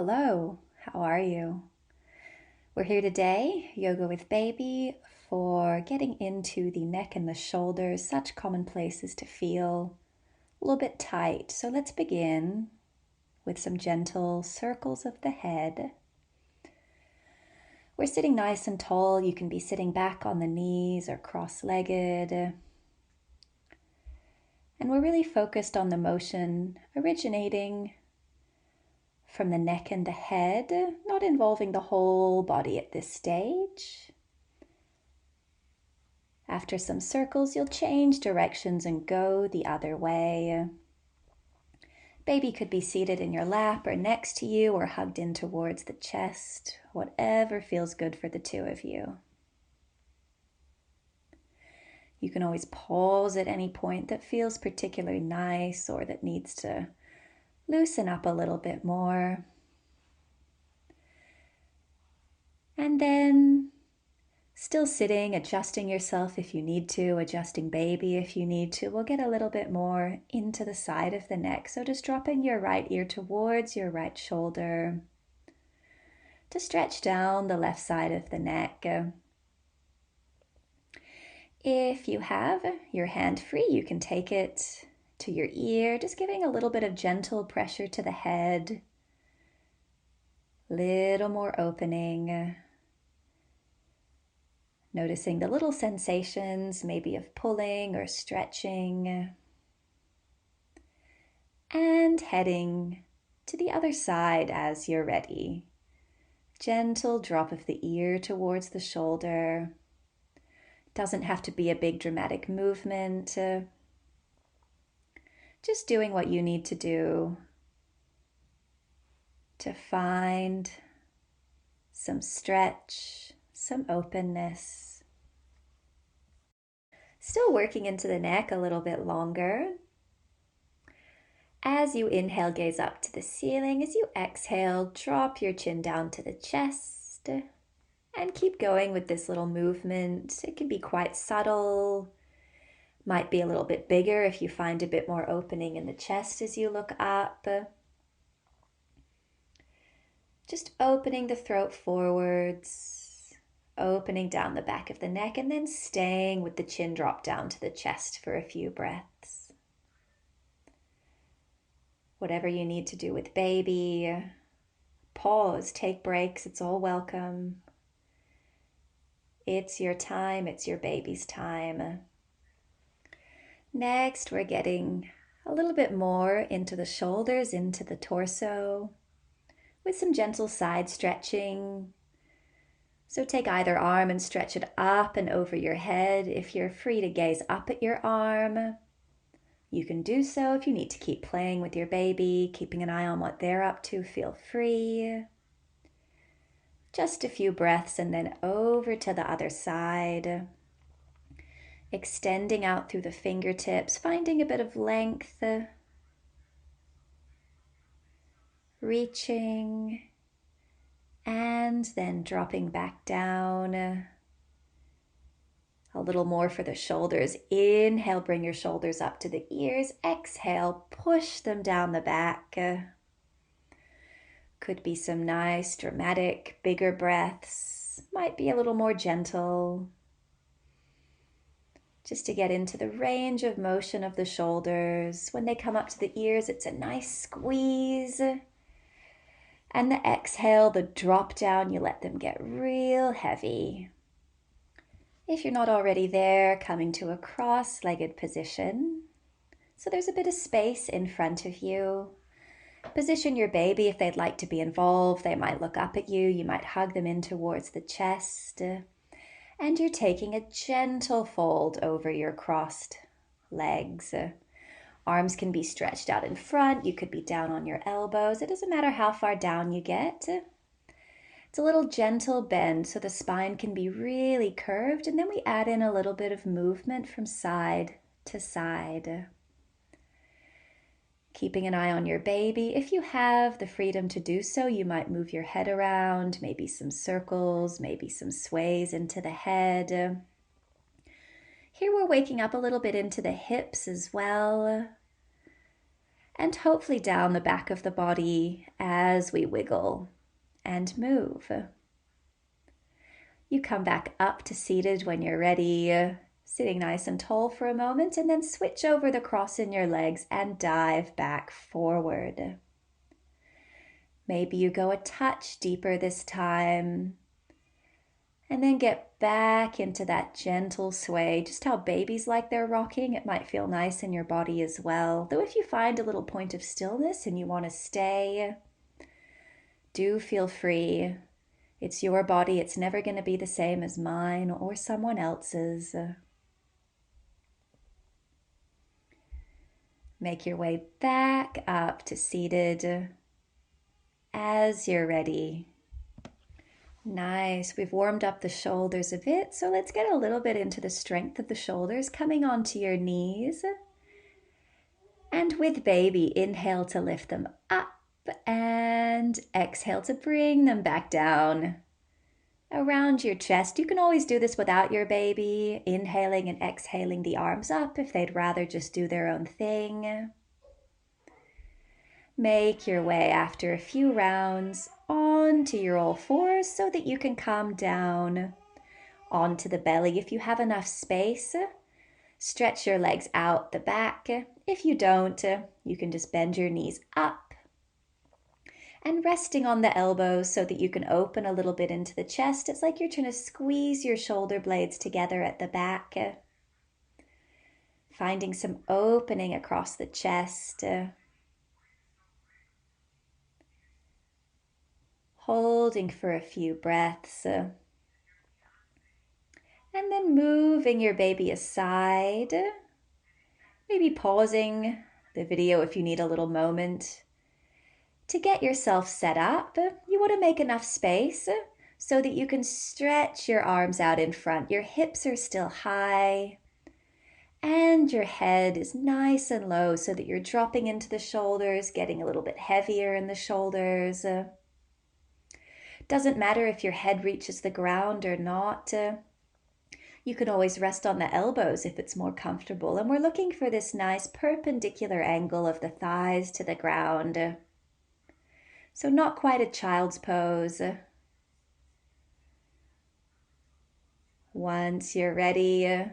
Hello, how are you? We're here today, Yoga with Baby, for getting into the neck and the shoulders, such common places to feel a little bit tight. So let's begin with some gentle circles of the head. We're sitting nice and tall. You can be sitting back on the knees or cross-legged. And we're really focused on the motion originating from the neck and the head, not involving the whole body at this stage. After some circles, you'll change directions and go the other way. Baby could be seated in your lap or next to you or hugged in towards the chest, whatever feels good for the two of you. You can always pause at any point that feels particularly nice or that needs to loosen up a little bit more. And then still sitting, adjusting yourself if you need to, adjusting baby if you need to. We'll get a little bit more into the side of the neck. So just dropping your right ear towards your right shoulder to stretch down the left side of the neck. If you have your hand free, you can take it to your ear, just giving a little bit of gentle pressure to the head. Little more opening. Noticing the little sensations, maybe of pulling or stretching. And heading to the other side as you're ready. Gentle drop of the ear towards the shoulder. Doesn't have to be a big dramatic movement. Just doing what you need to do to find some stretch, some openness. Still working into the neck a little bit longer. As you inhale, gaze up to the ceiling. As you exhale, drop your chin down to the chest. And keep going with this little movement. It can be quite subtle. Might be a little bit bigger if you find a bit more opening in the chest as you look up. Just opening the throat forwards, opening down the back of the neck, and then staying with the chin drop down to the chest for a few breaths. Whatever you need to do with baby, pause, take breaks, it's all welcome. It's your time, it's your baby's time. Next, we're getting a little bit more into the shoulders, into the torso, with some gentle side stretching. So take either arm and stretch it up and over your head. If you're free to gaze up at your arm, you can do so. If you need to keep playing with your baby, keeping an eye on what they're up to, feel free. Just a few breaths and then over to the other side. Extending out through the fingertips, finding a bit of length. Reaching and then dropping back down. A little more for the shoulders. Inhale, bring your shoulders up to the ears. Exhale, push them down the back. Could be some nice, dramatic, bigger breaths. Might be a little more gentle. Just to get into the range of motion of the shoulders. When they come up to the ears, it's a nice squeeze. And the exhale, the drop down, you let them get real heavy. If you're not already there, coming to a cross-legged position. So there's a bit of space in front of you. Position your baby if they'd like to be involved. They might look up at you. You might hug them in towards the chest. And you're taking a gentle fold over your crossed legs. Arms can be stretched out in front. You could be down on your elbows. It doesn't matter how far down you get. It's a little gentle bend so the spine can be really curved. And then we add in a little bit of movement from side to side. Keeping an eye on your baby. If you have the freedom to do so, you might move your head around, maybe some circles, maybe some sways into the head. Here we're waking up a little bit into the hips as well. and hopefully down the back of the body as we wiggle and move. You come back up to seated when you're ready, sitting nice and tall for a moment, and then switch over the cross in your legs and dive back forward. Maybe you go a touch deeper this time, and then get back into that gentle sway, just how babies like their rocking. It might feel nice in your body as well. Though if you find a little point of stillness and you want to stay, do feel free. It's your body. It's never going to be the same as mine or someone else's. Make your way back up to seated as you're ready. Nice. We've warmed up the shoulders a bit, so let's get a little bit into the strength of the shoulders, coming onto your knees. And with baby, inhale to lift them up and exhale to bring them back down around your chest. You can always do this without your baby, inhaling and exhaling the arms up if they'd rather just do their own thing. Make your way after a few rounds onto your all fours so that you can come down onto the belly. If you have enough space, stretch your legs out the back. If you don't, you can just bend your knees up and resting on the elbows so that you can open a little bit into the chest. It's like you're trying to squeeze your shoulder blades together at the back. Finding some opening across the chest. Holding for a few breaths. And then moving your baby aside. Maybe pausing the video if you need a little moment. To get yourself set up, you want to make enough space so that you can stretch your arms out in front. Your hips are still high and your head is nice and low so that you're dropping into the shoulders, getting a little bit heavier in the shoulders. Doesn't matter if your head reaches the ground or not. You can always rest on the elbows if it's more comfortable. And we're looking for this nice perpendicular angle of the thighs to the ground. So not quite a child's pose. Once you're ready,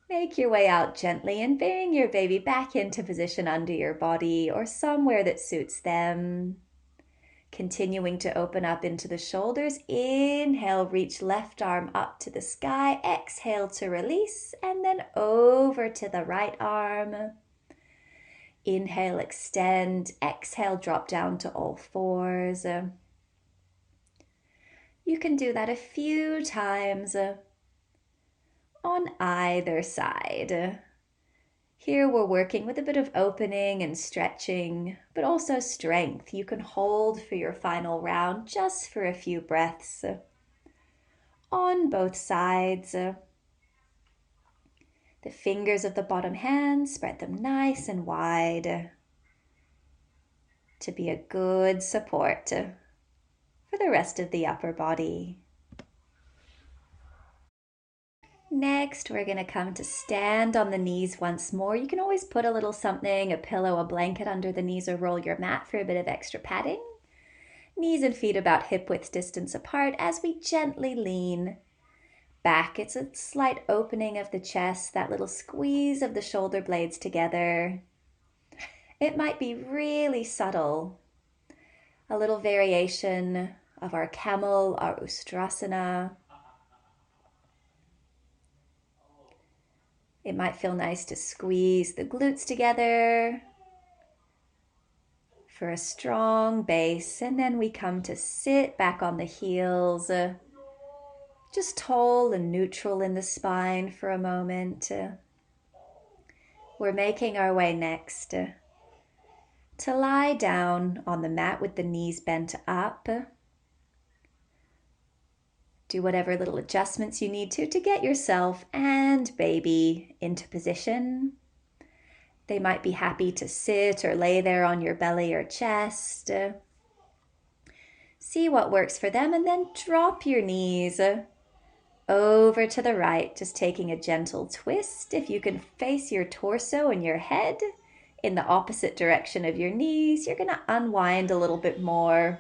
make your way out gently and bring your baby back into position under your body or somewhere that suits them. Continuing to open up into the shoulders. Inhale, reach left arm up to the sky. Exhale to release and then over to the right arm. Inhale, extend. Exhale, drop down to all fours. You can do that a few times on either side. Here we're working with a bit of opening and stretching, but also strength. You can hold for your final round just for a few breaths on both sides. The fingers of the bottom hands, spread them nice and wide to be a good support for the rest of the upper body. Next, we're going to come to stand on the knees once more. You can always put a little something, a pillow, a blanket under the knees or roll your mat for a bit of extra padding. Knees and feet about hip width distance apart as we gently lean back. It's a slight opening of the chest, that little squeeze of the shoulder blades together. It might be really subtle. A little variation of our camel, our Ustrasana. It might feel nice to squeeze the glutes together for a strong base. And then we come to sit back on the heels, just tall and neutral in the spine for a moment. We're making our way next to lie down on the mat with the knees bent up. Do whatever little adjustments you need to get yourself and baby into position. They might be happy to sit or lay there on your belly or chest. See what works for them and then drop your knees over to the right, just taking a gentle twist. If you can face your torso and your head in the opposite direction of your knees, you're going to unwind a little bit more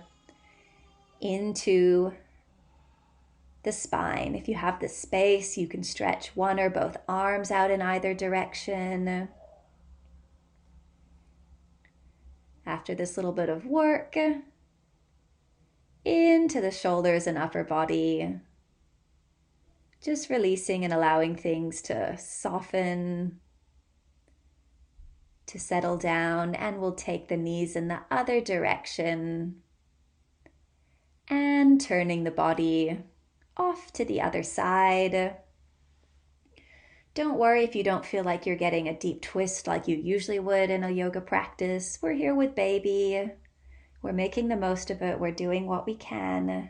into the spine. If you have the space, you can stretch one or both arms out in either direction. After this little bit of work, into the shoulders and upper body. Just releasing and allowing things to soften, to settle down, and we'll take the knees in the other direction and turning the body off to the other side. Don't worry if you don't feel like you're getting a deep twist like you usually would in a yoga practice. We're here with baby. We're making the most of it. We're doing what we can.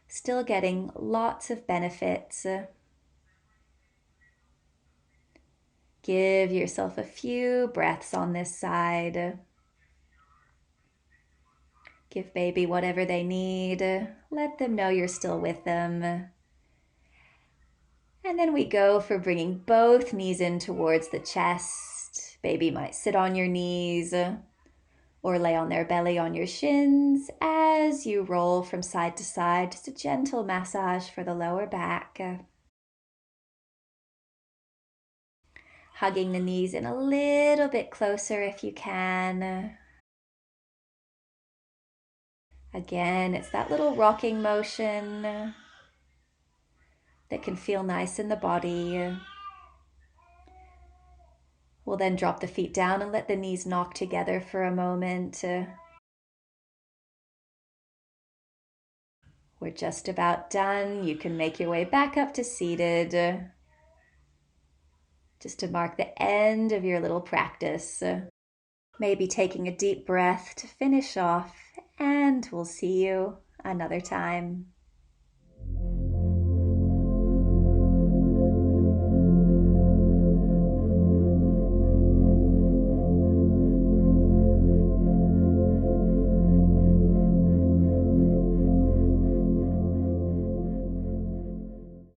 Still getting lots of benefits. Give yourself a few breaths on this side. Give baby whatever they need. Let them know you're still with them. And then we go for bringing both knees in towards the chest. Baby might sit on your knees or lay on their belly on your shins as you roll from side to side. Just a gentle massage for the lower back. Hugging the knees in a little bit closer if you can. Again, it's that little rocking motion that can feel nice in the body. We'll then drop the feet down and let the knees knock together for a moment. We're just about done. You can make your way back up to seated, just to mark the end of your little practice. Maybe taking a deep breath to finish off, and we'll see you another time.